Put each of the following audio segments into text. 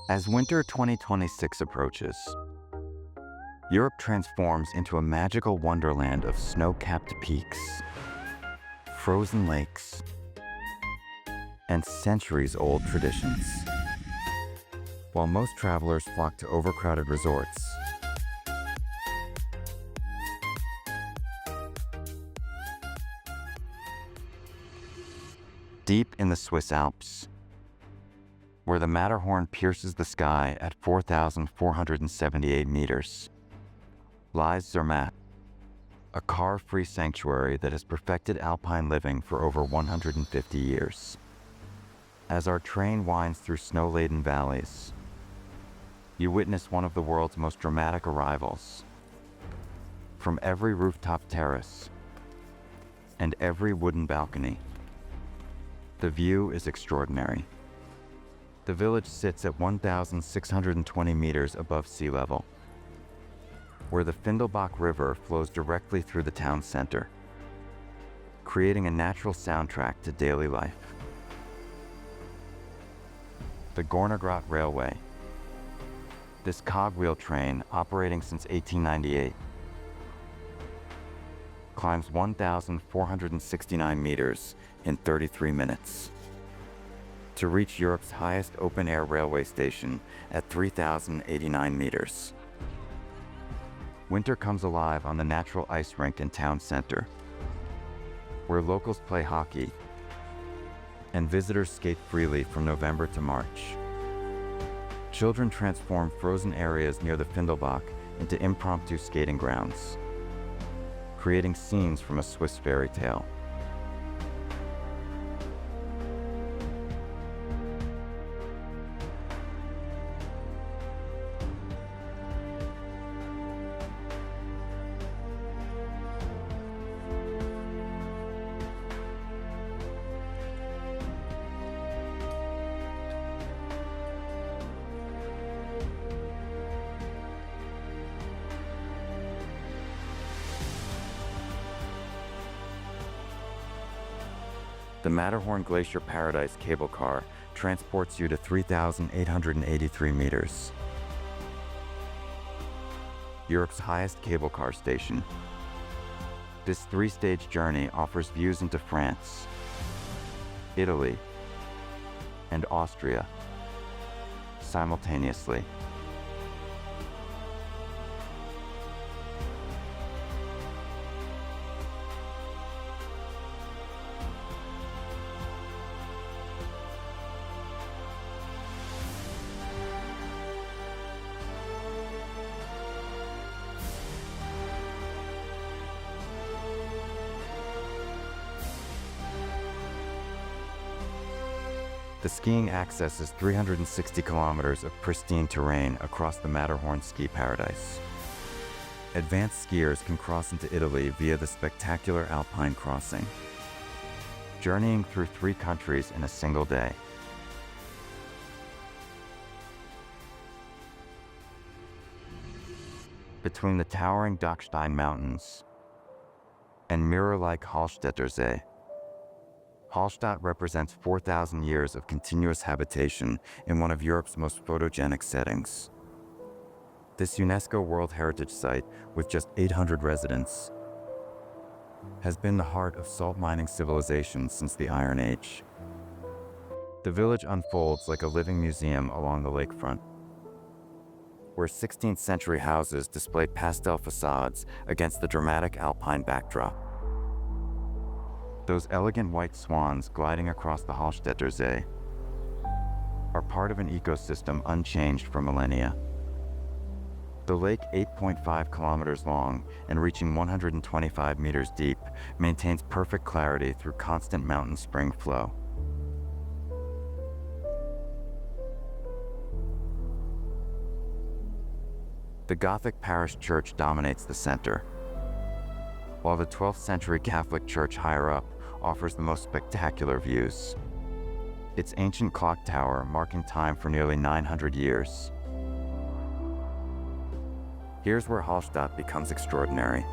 As winter 2026 approaches, Europe transforms into a magical wonderland of snow-capped peaks, frozen lakes, and centuries-old traditions. While most travelers flock to overcrowded resorts, deep in the Swiss Alps, where the Matterhorn pierces the sky at 4,478 meters, lies Zermatt, a car-free sanctuary that has perfected alpine living for over 150 years. As our train winds through snow-laden valleys, you witness one of the world's most dramatic arrivals. From every rooftop terrace and every wooden balcony, the view is extraordinary. The village sits at 1,620 meters above sea level, where the Findelbach River flows directly through the town center, creating a natural soundtrack to daily life. The Gornergrat Railway. This cogwheel train, operating since 1898, climbs 1,469 meters in 33 minutes to reach Europe's highest open-air railway station at 3,089 meters. Winter comes alive on the natural ice rink in town center, where locals play hockey and visitors skate freely from November to March. Children transform frozen areas near the Findelbach into impromptu skating grounds, creating scenes from a Swiss fairy tale. The Matterhorn Glacier Paradise cable car transports you to 3,883 meters. Europe's highest cable car station. This three-stage journey offers views into France, Italy, and Austria simultaneously. The skiing accesses 360 kilometers of pristine terrain across the Matterhorn ski paradise. Advanced skiers can cross into Italy via the spectacular Alpine crossing, journeying through 3 countries in a single day. Between the towering 𝙒𝙗𝙦 Mountains and mirror-like 𝙒𝙗𝙧𝙧, Hallstatt represents 4,000 years of continuous habitation in one of Europe's most photogenic settings. This UNESCO World Heritage Site, with just 800 residents, has been the heart of salt mining civilization since the Iron Age. The village unfolds like a living museum along the lakefront, where 16th century houses display pastel facades against the dramatic alpine backdrop. Those elegant white swans gliding across the 𝙒𝙗𝙧𝙧 are part of an ecosystem unchanged for millennia. The lake, 8.5 kilometers long and reaching 125 meters deep, maintains perfect clarity through constant mountain spring flow. The Gothic parish church dominates the center, while the 12th century Catholic church higher up offers the most spectacular views. Its ancient clock tower marking time for nearly 900 years. Here's where Hallstatt becomes extraordinary.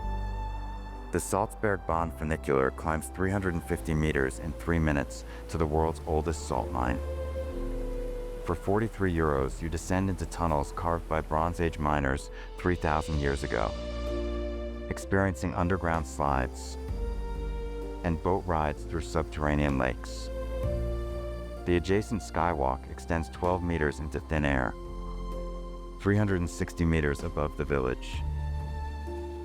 The Salzbergbahn funicular climbs 350 meters in 3 minutes to the world's oldest salt mine. For 43 euros, you descend into tunnels carved by Bronze Age miners 3,000 years ago, experiencing underground slides and boat rides through subterranean lakes. The adjacent skywalk extends 12 meters into thin air, 360 meters above the village.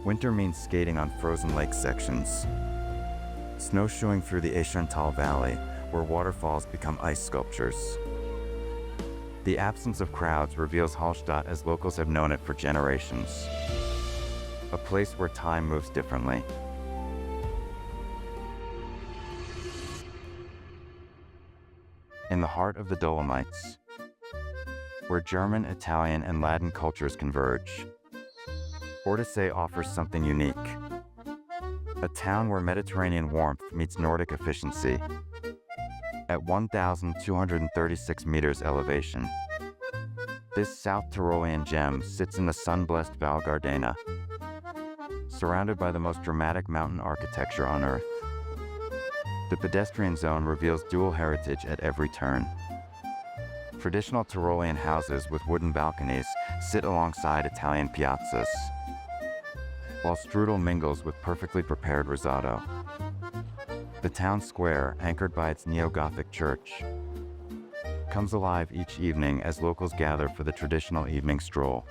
Winter means skating on frozen lake sections, snowshoeing through the 𝙒𝙤𝙣𝙩𝙚𝙧 Valley, where waterfalls become ice sculptures. The absence of crowds reveals Hallstatt as locals have known it for generations, a place where time moves differently. In the heart of the Dolomites, where German, Italian, and Latin cultures converge, Ortisei offers something unique. A town where Mediterranean warmth meets Nordic efficiency. At 1,236 meters elevation, this South Tyrolean gem sits in the sun-blessed Val Gardena, surrounded by the most dramatic mountain architecture on Earth. The pedestrian zone reveals dual heritage at every turn. Traditional Tyrolean houses with wooden balconies sit alongside Italian piazzas, while strudel mingles with perfectly prepared risotto. The town square, anchored by its neo-Gothic church, comes alive each evening as locals gather for the traditional evening stroll.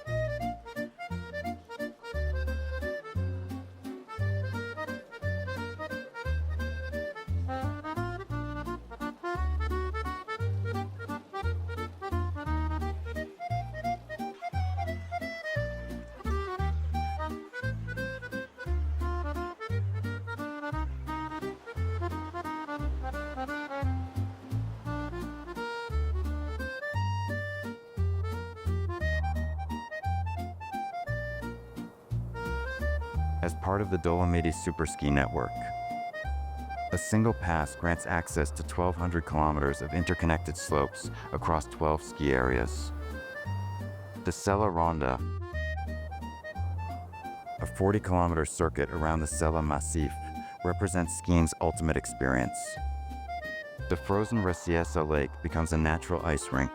As part of the Dolomites Superski network, a single pass grants access to 1,200 kilometers of interconnected slopes across 12 ski areas. The Sella Ronda, a 40-kilometer circuit around the Sella Massif, represents skiing's ultimate experience. The frozen Resiesa Lake becomes a natural ice rink,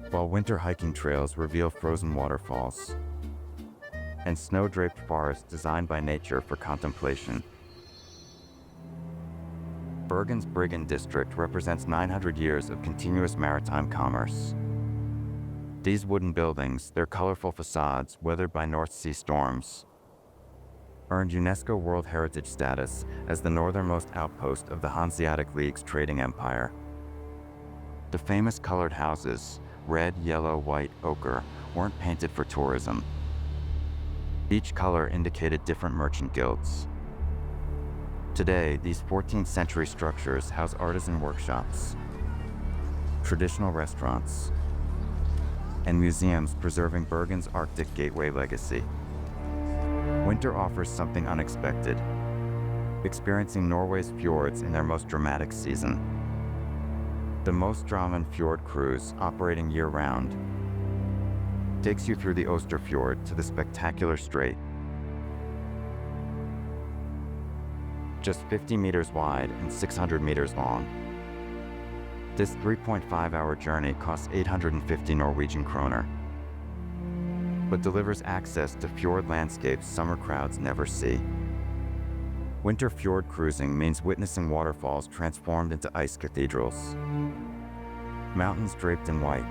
while winter hiking trails reveal frozen waterfalls and snow-draped forests designed by nature for contemplation. Bergen's Bergen district represents 900 years of continuous maritime commerce. These wooden buildings, their colorful facades weathered by North Sea storms, earned UNESCO World Heritage status as the northernmost outpost of the Hanseatic League's trading empire. The famous colored houses, red, yellow, white, ochre, weren't painted for tourism. Each color indicated different merchant guilds. Today, these 14th century structures house artisan workshops, traditional restaurants, and museums preserving Bergen's Arctic gateway legacy. Winter offers something unexpected, experiencing Norway's fjords in their most dramatic season. The 𝙒𝙤𝙣𝙯𝙚𝙧 fjord cruise, operating year-round, takes you through the Osterfjord to the spectacular strait. Just 50 meters wide and 600 meters long. This 3.5-hour journey costs 850 Norwegian kroner, but delivers access to fjord landscapes summer crowds never see. Winter fjord cruising means witnessing waterfalls transformed into ice cathedrals, mountains draped in white,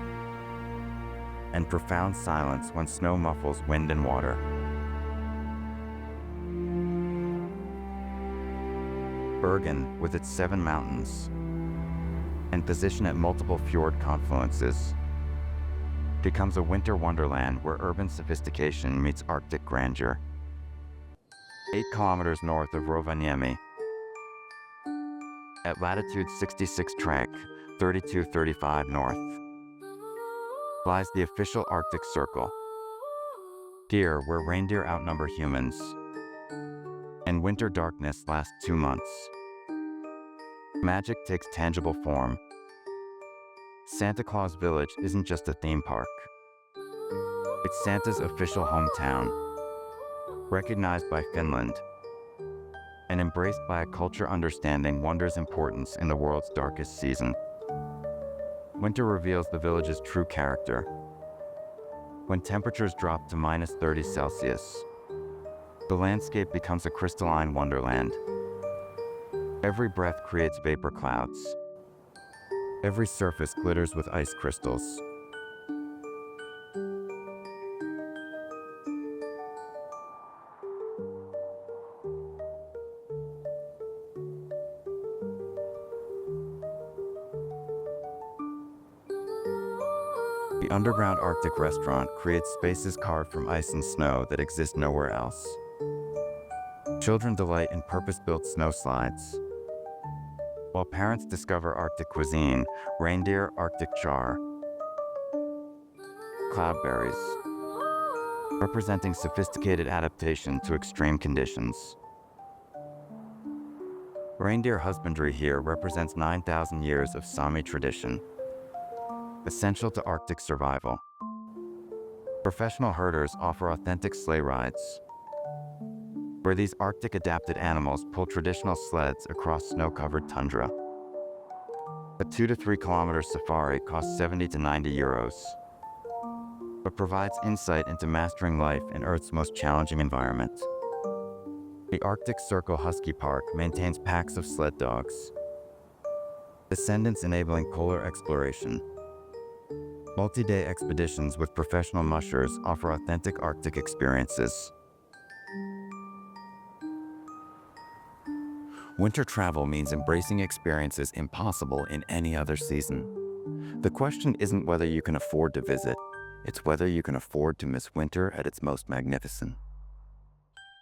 and profound silence when snow muffles wind and water. Bergen, with its 7 mountains and position at multiple fjord confluences, becomes a winter wonderland where urban sophistication meets Arctic grandeur. 8 kilometers north of Rovaniemi, at latitude 66 Trank, 3235 north, lies the official Arctic Circle. Here, where reindeer outnumber humans, and winter darkness lasts 2 months, magic takes tangible form. Santa Claus Village isn't just a theme park. It's Santa's official hometown, recognized by Finland, and embraced by a culture understanding wonder's importance in the world's darkest season. Winter reveals the village's true character. When temperatures drop to -30°C, the landscape becomes a crystalline wonderland. Every breath creates vapor clouds. Every surface glitters with ice crystals. The underground Arctic restaurant creates spaces carved from ice and snow that exist nowhere else. Children delight in purpose-built snow slides, while parents discover Arctic cuisine, reindeer, Arctic char, cloudberries, representing sophisticated adaptation to extreme conditions. Reindeer husbandry here represents 9,000 years of Sami tradition, essential to Arctic survival. Professional herders offer authentic sleigh rides, where these Arctic-adapted animals pull traditional sleds across snow-covered tundra. A 2 to 3 kilometer safari costs 70 to 90 euros, but provides insight into mastering life in Earth's most challenging environment. The Arctic Circle Husky Park maintains packs of sled dogs, descendants enabling polar exploration. Multi-day expeditions with professional mushers offer authentic Arctic experiences. Winter travel means embracing experiences impossible in any other season. The question isn't whether you can afford to visit, it's whether you can afford to miss winter at its most magnificent.